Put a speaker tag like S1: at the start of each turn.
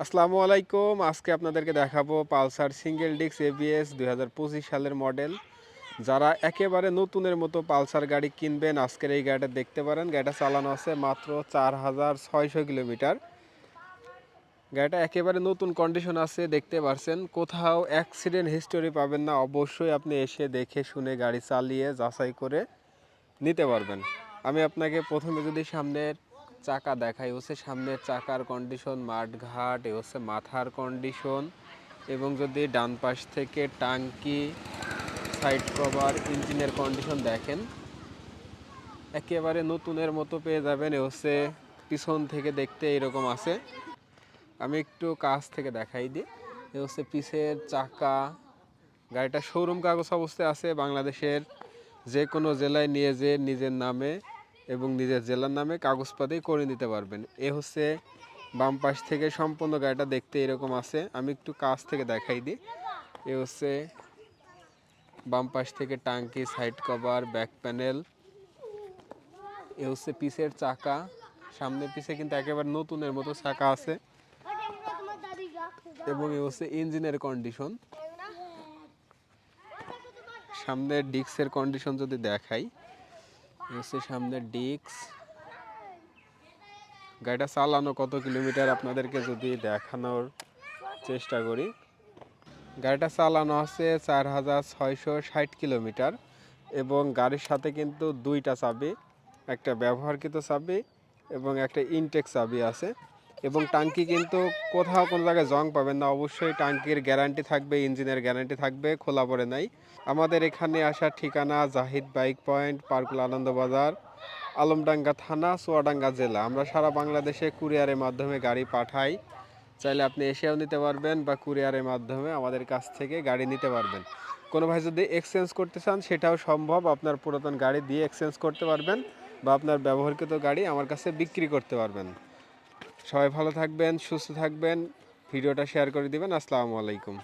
S1: আসসালামু আলাইকুম। আজকে আপনাদেরকে দেখাবো পালসার সিঙ্গেল ডিস্ক এবিএস 2025 সালের মডেল। যারা একেবারে নতুনের মতো পালসার গাড়ি কিনবেন, আজকের এই গাড়িটা দেখতে পারেন। গাড়িটা চালানো আছে মাত্র 4600 কিলোমিটার। গাড়িটা একেবারে নতুন কন্ডিশন আছে, দেখতে পাচ্ছেন। কোথাও অ্যাক্সিডেন্ট হিস্টোরি পাবেন না। অবশ্যই আপনি এসে দেখে শুনে গাড়ি চালিয়ে যাচাই করে নিতে পারবেন। আমি আপনাকে প্রথমে যদি সামনের চাকা দেখাই, হচ্ছে সামনের চাকার কন্ডিশন, মাঠঘাট, এ হচ্ছে মাথার কন্ডিশন, এবং যদি ডান পাশ থেকে টাঙ্কি, সাইড কভার, ইঞ্জিনের কন্ডিশন দেখেন, একেবারে নতুনের মতো পেয়ে যাবেন। এ হচ্ছে পিছন থেকে দেখতে এরকম আছে। আমি একটু কাছ থেকে দেখাই দিই। এ হচ্ছে পিছের চাকা। গাড়িটা শোরুম কাগজ অবস্থায় আছে। বাংলাদেশের যে কোনো জেলায় নিয়ে যেয়ে নিজের নামে এবং নিজের জেলার নামে কাগজপাতি করে নিতে পারবেন। এ হচ্ছে বাম পাশ থেকে সম্পূর্ণ গাড়িটা দেখতে এরকম আছে। আমি একটু কাছ থেকে দেখাই দিই। এ হচ্ছে বাম পাশ থেকে টাঙ্কি, সাইড কভার, ব্যাক প্যানেল। এ হচ্ছে পিছের চাকা। সামনে পিছে কিন্তু একেবারে নতুনের মতো চাকা আছে। এবং এ হচ্ছে ইঞ্জিনের কন্ডিশন। সামনের ডিস্কের কন্ডিশন যদি দেখাই, হচ্ছে সামনের ডিস্ক। গাড়িটা চালানো কত কিলোমিটার আপনাদেরকে যদি দেখানোর চেষ্টা করি, গাড়িটা চালানো আছে 4660 কিলোমিটার। এবং গাড়ির সাথে কিন্তু দুইটা চাবি, একটা ব্যবহারকৃত চাবি এবং একটা ইনটেক চাবি আছে। এবং টাঙ্কি কিন্তু কোথাও কোনো জায়গায় জং পাবেন না। অবশ্যই টাঙ্কির গ্যারান্টি থাকবে, ইঞ্জিনের গ্যারান্টি থাকবে, খোলা পড়ে নাই। আমাদের এখানে আসার ঠিকানা জাহিদ বাইক পয়েন্ট, পার্কুল আনন্দবাজার, আলমডাঙ্গা থানা, চুয়াডাঙ্গা জেলা। আমরা সারা বাংলাদেশে কুরিয়ারের মাধ্যমে গাড়ি পাঠাই। চাইলে আপনি এসেও নিতে পারবেন বা কুরিয়ারের মাধ্যমে আমাদের কাছ থেকে গাড়ি নিতে পারবেন। কোনো ভাই যদি এক্সচেঞ্জ করতে চান সেটাও সম্ভব। আপনার পুরাতন গাড়ি দিয়ে এক্সচেঞ্জ করতে পারবেন বা আপনার ব্যবহৃত গাড়ি আমার কাছে বিক্রি করতে পারবেন। সবাই ভালো থাকবেন, সুস্থ থাকবেন। ভিডিওটা শেয়ার করে দিবেন। আসসালামু আলাইকুম।